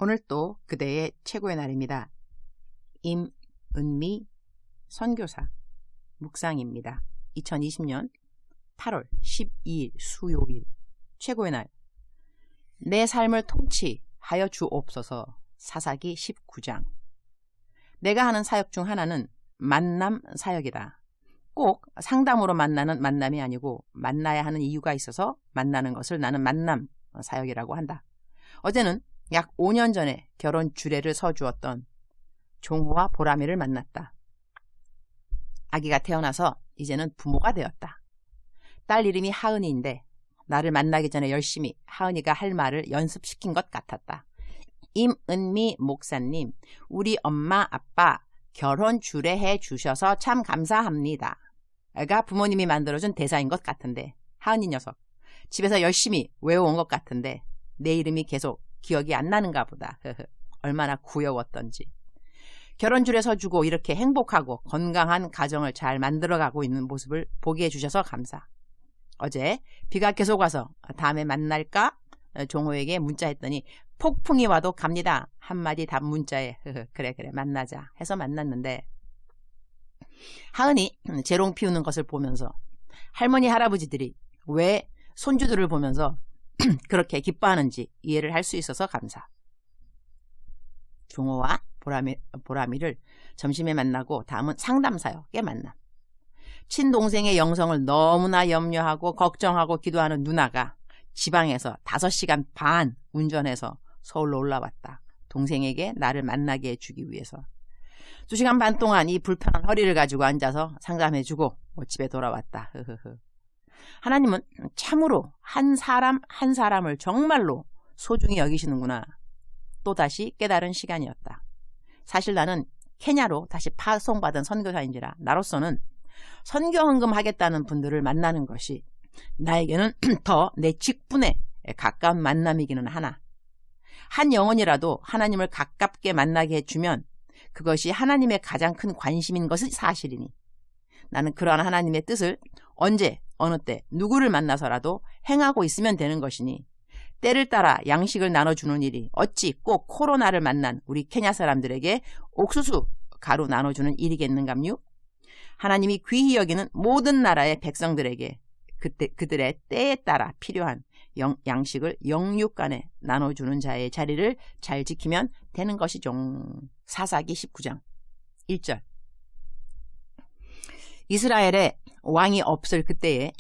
오늘 또 그대의 최고의 날입니다. 임은미 선교사 묵상입니다. 2020년 8월 12일 수요일 최고의 날. 내 삶을 통치하여 주옵소서. 사사기 19장. 내가 하는 사역 중 하나는 만남 사역이다. 꼭 상담으로 만나는 만남이 아니고 만나야 하는 이유가 있어서 만나는 것을 나는 만남 사역이라고 한다. 어제는 약 5년 전에 결혼 주례를 서주었던 종호와 보람이를 만났다. 아기가 태어나서 이제는 부모가 되었다. 딸 이름이 하은이인데 나를 만나기 전에 열심히 하은이가 할 말을 연습시킨 것 같았다. 임은미 목사님, 우리 엄마 아빠 결혼 주례해 주셔서 참 감사합니다. 가 부모님이 만들어준 대사인 것 같은데 하은이 녀석 집에서 열심히 외워온 것 같은데 내 이름이 계속 기억이 안 나는가 보다. 얼마나 구여웠던지. 결혼 주례 서주고 이렇게 행복하고 건강한 가정을 잘 만들어가고 있는 모습을 보게 해주셔서 감사. 어제 비가 계속 와서 다음에 만날까? 종호에게 문자했더니 폭풍이 와도 갑니다. 한마디 답 문자에 그래 만나자 해서 만났는데 하은이 재롱 피우는 것을 보면서 할머니 할아버지들이 왜 손주들을 보면서 그렇게 기뻐하는지 이해를 할 수 있어서 감사. 종호와 보람이를 점심에 만나고 다음은 상담사역에 만남. 친동생의 영성을 너무나 염려하고 걱정하고 기도하는 누나가 지방에서 5시간 반 운전해서 서울로 올라왔다. 동생에게 나를 만나게 해주기 위해서. 2시간 반 동안 이 불편한 허리를 가지고 앉아서 상담해주고 집에 돌아왔다. 하나님은 참으로 한 사람 한 사람을 정말로 소중히 여기시는구나. 또다시 깨달은 시간이었다. 사실 나는 케냐로 다시 파송받은 선교사인지라 나로서는 선교헌금 하겠다는 분들을 만나는 것이 나에게는 더 내 직분에 가까운 만남이기는 하나. 한 영혼이라도 하나님을 가깝게 만나게 해주면 그것이 하나님의 가장 큰 관심인 것이 사실이니 나는 그러한 하나님의 뜻을 언제 어느 때 누구를 만나서라도 행하고 있으면 되는 것이니 때를 따라 양식을 나눠주는 일이 어찌 꼭 코로나를 만난 우리 케냐 사람들에게 옥수수 가루 나눠주는 일이겠는감요? 하나님이 귀히 여기는 모든 나라의 백성들에게 그들의 때에 따라 필요한 양식을 영육간에 나눠주는 자의 자리를 잘 지키면 되는 것이죠. 사사기 19장 1절. 이스라엘에 왕이 없을 그때에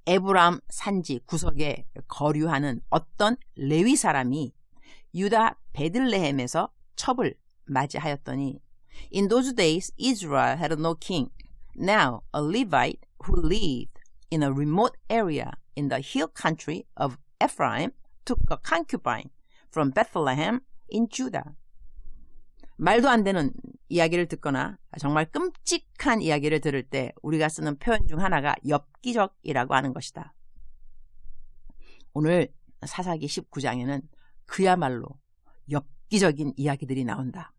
에브람 산지 구석에 거류하는 어떤 레위 사람이 유다 베들레헴에서 첩을 맞이하였더니 In those days Israel had no king. Now a Levite who lived in a remote area in the hill country of Ephraim took a concubine from Bethlehem in Judah. 말도 안 되는 이야기를 듣거나 정말 끔찍한 이야기를 들을 때 우리가 쓰는 표현 중 하나가 엽기적이라고 하는 것이다. 오늘 사사기 19장에는 그야말로 엽기적인 이야기들이 나온다.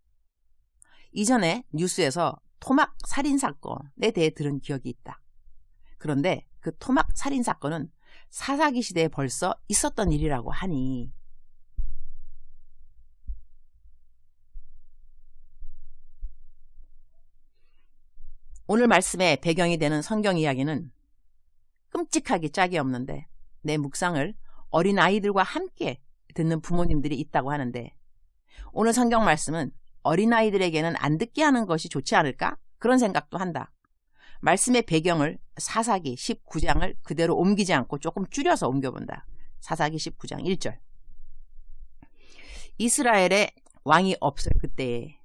이전에 뉴스에서 토막 살인사건에 대해 들은 기억이 있다. 그런데 그 토막 살인사건은 사사기 시대에 벌써 있었던 일이라고 하니 오늘 말씀의 배경이 되는 성경 이야기는 끔찍하기 짝이 없는데 내 묵상을 어린아이들과 함께 듣는 부모님들이 있다고 하는데 오늘 성경 말씀은 어린아이들에게는 안 듣게 하는 것이 좋지 않을까? 그런 생각도 한다. 말씀의 배경을 사사기 19장을 그대로 옮기지 않고 조금 줄여서 옮겨본다. 사사기 19장 1절. 이스라엘에 왕이 없을 그때에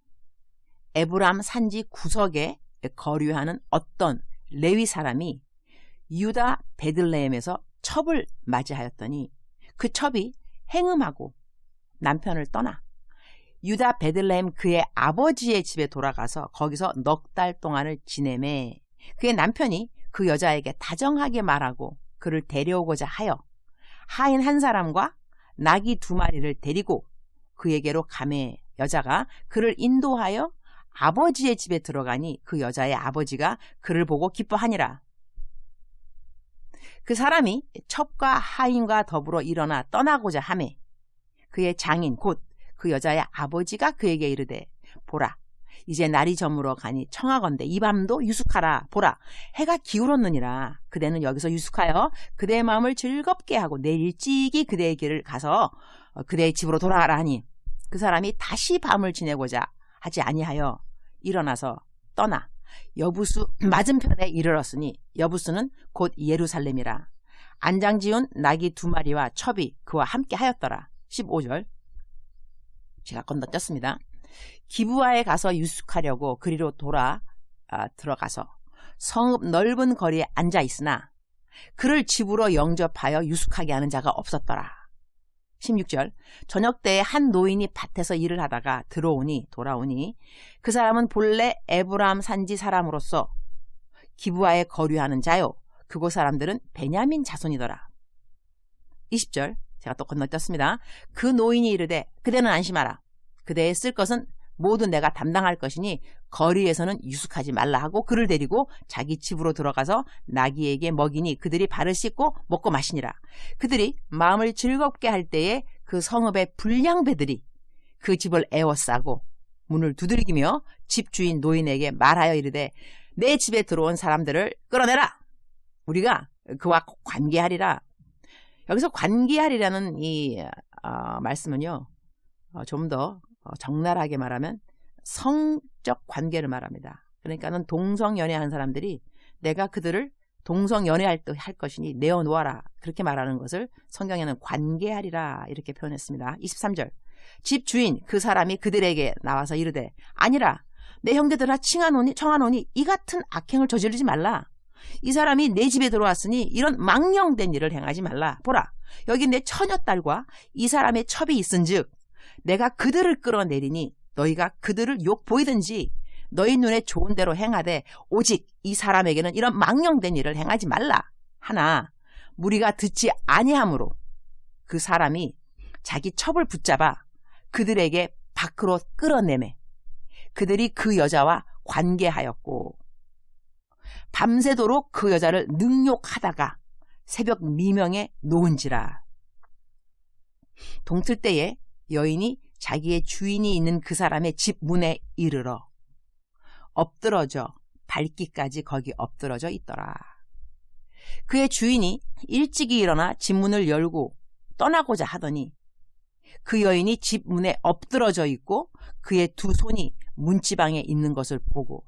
에브람 산지 구석에 거류하는 어떤 레위 사람이 유다 베들레헴에서 첩을 맞이하였더니 그 첩이 행음하고 남편을 떠나 유다 베들레헴 그의 아버지의 집에 돌아가서 거기서 넉 달 동안을 지내매 그의 남편이 그 여자에게 다정하게 말하고 그를 데려오고자 하여 하인 한 사람과 나귀 2마리를 데리고 그에게로 가매 여자가 그를 인도하여 아버지의 집에 들어가니 그 여자의 아버지가 그를 보고 기뻐하니라. 그 사람이 첩과 하인과 더불어 일어나 떠나고자 하매 그의 장인 곧 그 여자의 아버지가 그에게 이르되 보라 이제 날이 저물어 가니 청하건대 이 밤도 유숙하라. 보라 해가 기울었느니라. 그대는 여기서 유숙하여 그대의 마음을 즐겁게 하고 내일 일찍이 그대의 길을 가서 그대의 집으로 돌아가라 하니 그 사람이 다시 밤을 지내고자 하지 아니하여 일어나서 떠나 여부수 맞은편에 이르렀으니 여부수는 곧 예루살렘이라. 안장지운 나귀 2마리와 첩이 그와 함께 하였더라. 15절 제가 건너뛰었습니다. 기브아에 가서 유숙하려고 그리로 들어가서 성읍 넓은 거리에 앉아 있으나 그를 집으로 영접하여 유숙하게 하는 자가 없었더라. 16절 저녁 때에 한 노인이 밭에서 일을 하다가 돌아오니 그 사람은 본래 에브라임 산지 사람으로서 기브아에 거류하는 자요 그곳 사람들은 베냐민 자손이더라. 20절 제가 또 건너뛰었습니다. 그 노인이 이르되 그대는 안심하라. 그대의 쓸 것은 모두 내가 담당할 것이니 거리에서는 유숙하지 말라 하고 그를 데리고 자기 집으로 들어가서 나귀에게 먹이니 그들이 발을 씻고 먹고 마시니라. 그들이 마음을 즐겁게 할 때에 그 성읍의 불량배들이 그 집을 에워싸고 문을 두들기며 집주인 노인에게 말하여 이르되 내 집에 들어온 사람들을 끌어내라. 우리가 그와 관계하리라. 여기서 관계하리라는 이 말씀은요. 좀 더 적나라하게 말하면 성적 관계를 말합니다. 그러니까는 동성연애하는 사람들이 내가 그들을 동성연애할 것이니 내어놓아라. 그렇게 말하는 것을 성경에는 관계하리라 이렇게 표현했습니다. 23절 집 주인 그 사람이 그들에게 나와서 이르되 아니라 내 형제들아 청하노니 이 같은 악행을 저지르지 말라. 이 사람이 내 집에 들어왔으니 이런 망령된 일을 행하지 말라. 보라 여기 내 처녀딸과 이 사람의 첩이 있은즉 내가 그들을 끌어내리니 너희가 그들을 욕 보이든지 너희 눈에 좋은 대로 행하되 오직 이 사람에게는 이런 망령된 일을 행하지 말라 하나 무리가 듣지 아니하므로 그 사람이 자기 첩을 붙잡아 그들에게 밖으로 끌어내매 그들이 그 여자와 관계하였고 밤새도록 그 여자를 능욕하다가 새벽 미명에 놓은지라. 동틀 때에 여인이 자기의 주인이 있는 그 사람의 집 문에 이르러 엎드러져 밟기까지 거기 엎드러져 있더라. 그의 주인이 일찍이 일어나 집 문을 열고 떠나고자 하더니 그 여인이 집 문에 엎드러져 있고 그의 두 손이 문지방에 있는 것을 보고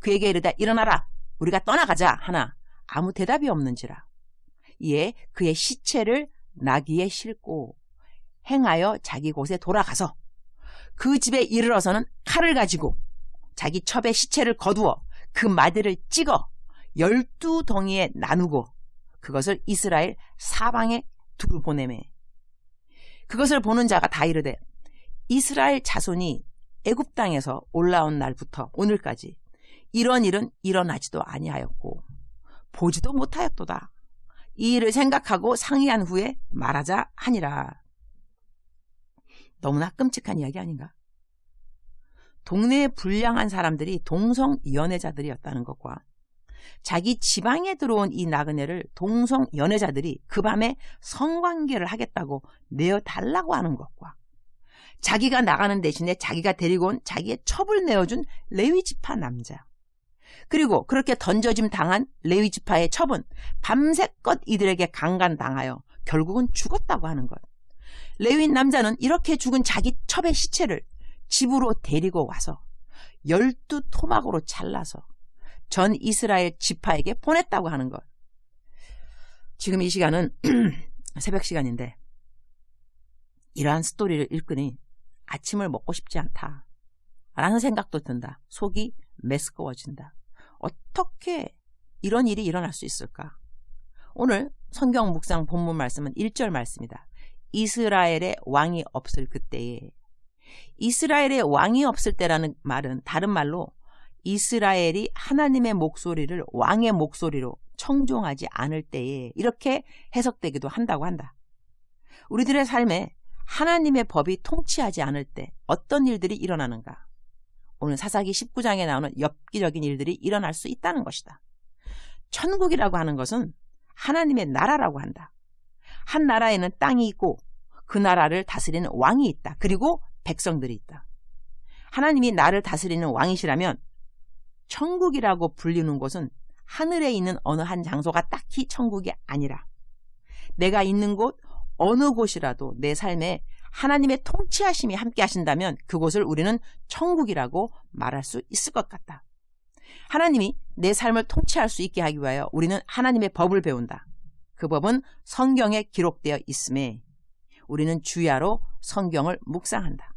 그에게 이르되 일어나라 우리가 떠나가자 하나 아무 대답이 없는지라. 이에 그의 시체를 나귀에 싣고 행하여 자기 곳에 돌아가서 그 집에 이르러서는 칼을 가지고 자기 첩의 시체를 거두어 그 마디를 찍어 12덩이에 나누고 그것을 이스라엘 사방에 두루 보내매 그것을 보는 자가 다 이르되 이스라엘 자손이 애굽 땅에서 올라온 날부터 오늘까지 이런 일은 일어나지도 아니하였고 보지도 못하였도다. 이 일을 생각하고 상의한 후에 말하자 하니라. 너무나 끔찍한 이야기 아닌가? 동네에 불량한 사람들이 동성연애자들이었다는 것과 자기 지방에 들어온 이 나그네를 동성연애자들이 그 밤에 성관계를 하겠다고 내어달라고 하는 것과 자기가 나가는 대신에 자기가 데리고 온 자기의 첩을 내어준 레위지파 남자 그리고 그렇게 던져짐 당한 레위지파의 첩은 밤새껏 이들에게 강간당하여 결국은 죽었다고 하는 것. 레위인 남자는 이렇게 죽은 자기 첩의 시체를 집으로 데리고 와서 12토막으로 잘라서 전 이스라엘 지파에게 보냈다고 하는 것. 지금 이 시간은 새벽 시간인데 이러한 스토리를 읽으니 아침을 먹고 싶지 않다 라는 생각도 든다. 속이 메스꺼워진다. 어떻게 이런 일이 일어날 수 있을까? 오늘 성경 묵상 본문 말씀은 1절 말씀이다. 이스라엘의 왕이 없을 그때에. 이스라엘의 왕이 없을 때라는 말은 다른 말로 이스라엘이 하나님의 목소리를 왕의 목소리로 청종하지 않을 때에 이렇게 해석되기도 한다고 한다. 우리들의 삶에 하나님의 법이 통치하지 않을 때 어떤 일들이 일어나는가? 오늘 사사기 19장에 나오는 엽기적인 일들이 일어날 수 있다는 것이다. 천국이라고 하는 것은 하나님의 나라라고 한다. 한 나라에는 땅이 있고 그 나라를 다스리는 왕이 있다. 그리고 백성들이 있다. 하나님이 나를 다스리는 왕이시라면 천국이라고 불리는 곳은 하늘에 있는 어느 한 장소가 딱히 천국이 아니라 내가 있는 곳 어느 곳이라도 내 삶에 하나님의 통치하심이 함께 하신다면 그곳을 우리는 천국이라고 말할 수 있을 것 같다. 하나님이 내 삶을 통치할 수 있게 하기 위하여 우리는 하나님의 법을 배운다. 그 법은 성경에 기록되어 있음에 우리는 주야로 성경을 묵상한다.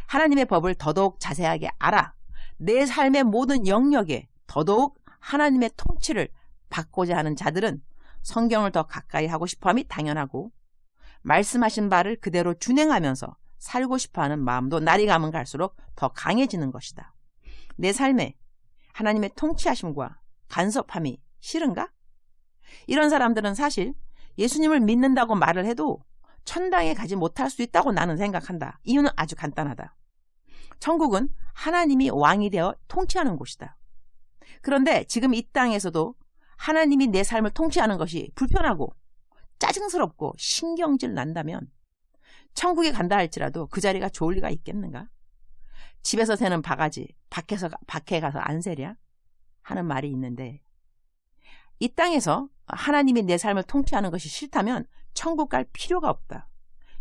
하나님의 법을 더더욱 자세하게 알아 내 삶의 모든 영역에 더더욱 하나님의 통치를 받고자 하는 자들은 성경을 더 가까이 하고 싶어함이 당연하고 말씀하신 바를 그대로 준행하면서 살고 싶어하는 마음도 날이 가면 갈수록 더 강해지는 것이다. 내 삶에 하나님의 통치하심과 간섭함이 싫은가? 이런 사람들은 사실 예수님을 믿는다고 말을 해도 천당에 가지 못할 수 있다고 나는 생각한다. 이유는 아주 간단하다. 천국은 하나님이 왕이 되어 통치하는 곳이다. 그런데 지금 이 땅에서도 하나님이 내 삶을 통치하는 것이 불편하고 짜증스럽고 신경질 난다면 천국에 간다 할지라도 그 자리가 좋을 리가 있겠는가? 집에서 새는 바가지 밖에 가서 안 새랴? 하는 말이 있는데 이 땅에서 하나님이 내 삶을 통치하는 것이 싫다면 천국 갈 필요가 없다.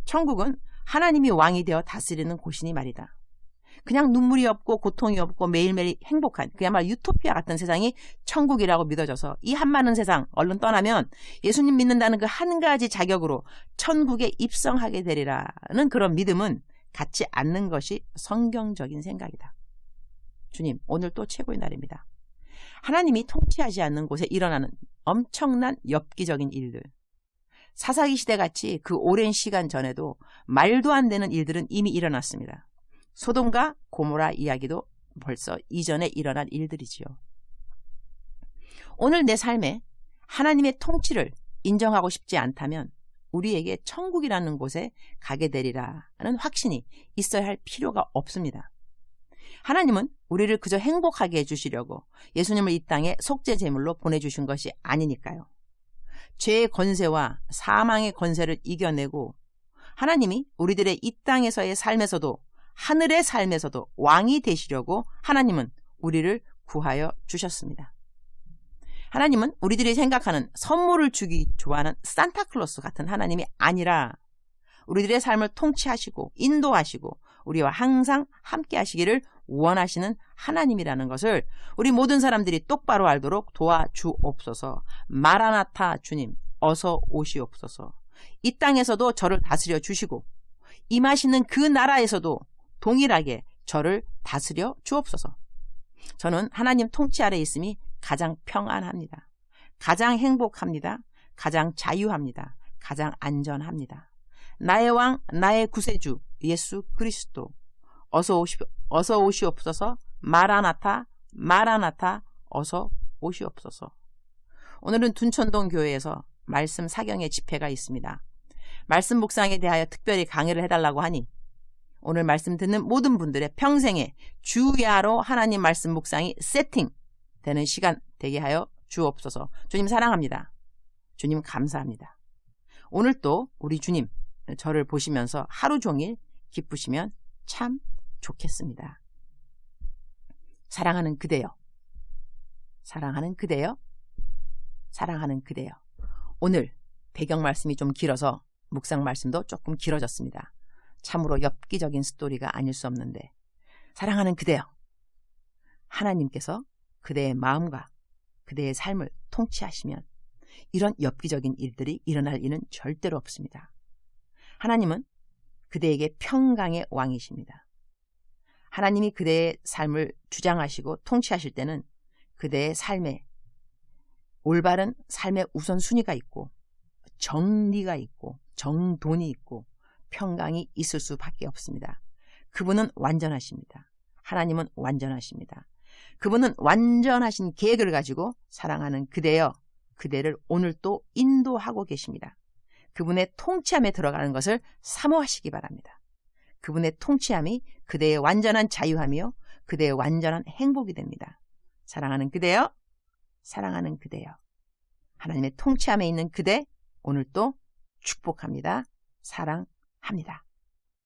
천국은 하나님이 왕이 되어 다스리는 곳이니 말이다. 그냥 눈물이 없고 고통이 없고 매일매일 행복한 그야말로 유토피아 같은 세상이 천국이라고 믿어져서 이 한많은 세상 얼른 떠나면 예수님 믿는다는 그 한 가지 자격으로 천국에 입성하게 되리라는 그런 믿음은 갖지 않는 것이 성경적인 생각이다. 주님, 오늘 또 최고의 날입니다. 하나님이 통치하지 않는 곳에 일어나는 엄청난 엽기적인 일들, 사사기 시대같이 그 오랜 시간 전에도 말도 안 되는 일들은 이미 일어났습니다. 소돔과 고모라 이야기도 벌써 이전에 일어난 일들이지요. 오늘 내 삶에 하나님의 통치를 인정하고 싶지 않다면 우리에게 천국이라는 곳에 가게 되리라는 확신이 있어야 할 필요가 없습니다. 하나님은 우리를 그저 행복하게 해주시려고 예수님을 이 땅에 속죄 제물로 보내주신 것이 아니니까요. 죄의 권세와 사망의 권세를 이겨내고 하나님이 우리들의 이 땅에서의 삶에서도 하늘의 삶에서도 왕이 되시려고 하나님은 우리를 구하여 주셨습니다. 하나님은 우리들이 생각하는 선물을 주기 좋아하는 산타클로스 같은 하나님이 아니라 우리들의 삶을 통치하시고 인도하시고 우리와 항상 함께 하시기를 원하시는 하나님이라는 것을 우리 모든 사람들이 똑바로 알도록 도와주옵소서. 마라나타 주님, 어서 오시옵소서. 이 땅에서도 저를 다스려 주시고 임하시는 그 나라에서도 동일하게 저를 다스려 주옵소서. 저는 하나님 통치 아래 있음이 가장 평안합니다. 가장 행복합니다. 가장 자유합니다. 가장 안전합니다. 나의 왕, 나의 구세주 예수 그리스도 어서 오시옵소서. 마라나타, 마라나타, 어서 오시옵소서. 오늘은 둔천동 교회에서 말씀 사경의 집회가 있습니다. 말씀 묵상에 대하여 특별히 강의를 해달라고 하니 오늘 말씀 듣는 모든 분들의 평생에 주야로 하나님 말씀 묵상이 세팅되는 시간 되게 하여 주옵소서. 주님 사랑합니다. 주님 감사합니다. 오늘 또 우리 주님 저를 보시면서 하루 종일 기쁘시면 참 좋겠습니다. 사랑하는 그대여, 사랑하는 그대여, 사랑하는 그대여. 오늘 배경 말씀이 좀 길어서 묵상 말씀도 조금 길어졌습니다. 참으로 엽기적인 스토리가 아닐 수 없는데 사랑하는 그대여, 하나님께서 그대의 마음과 그대의 삶을 통치하시면 이런 엽기적인 일들이 일어날 리는 절대로 없습니다. 하나님은 그대에게 평강의 왕이십니다. 하나님이 그대의 삶을 주장하시고 통치하실 때는 그대의 삶에 올바른 삶의 우선순위가 있고 정리가 있고 정돈이 있고 평강이 있을 수밖에 없습니다. 그분은 완전하십니다. 하나님은 완전하십니다. 그분은 완전하신 계획을 가지고 사랑하는 그대여, 그대를 오늘 또 인도하고 계십니다. 그분의 통치함에 들어가는 것을 사모하시기 바랍니다. 그분의 통치함이 그대의 완전한 자유함이요 그대의 완전한 행복이 됩니다. 사랑하는 그대여, 사랑하는 그대여, 하나님의 통치함에 있는 그대 오늘 또 축복합니다. 사랑합니다. 합니다.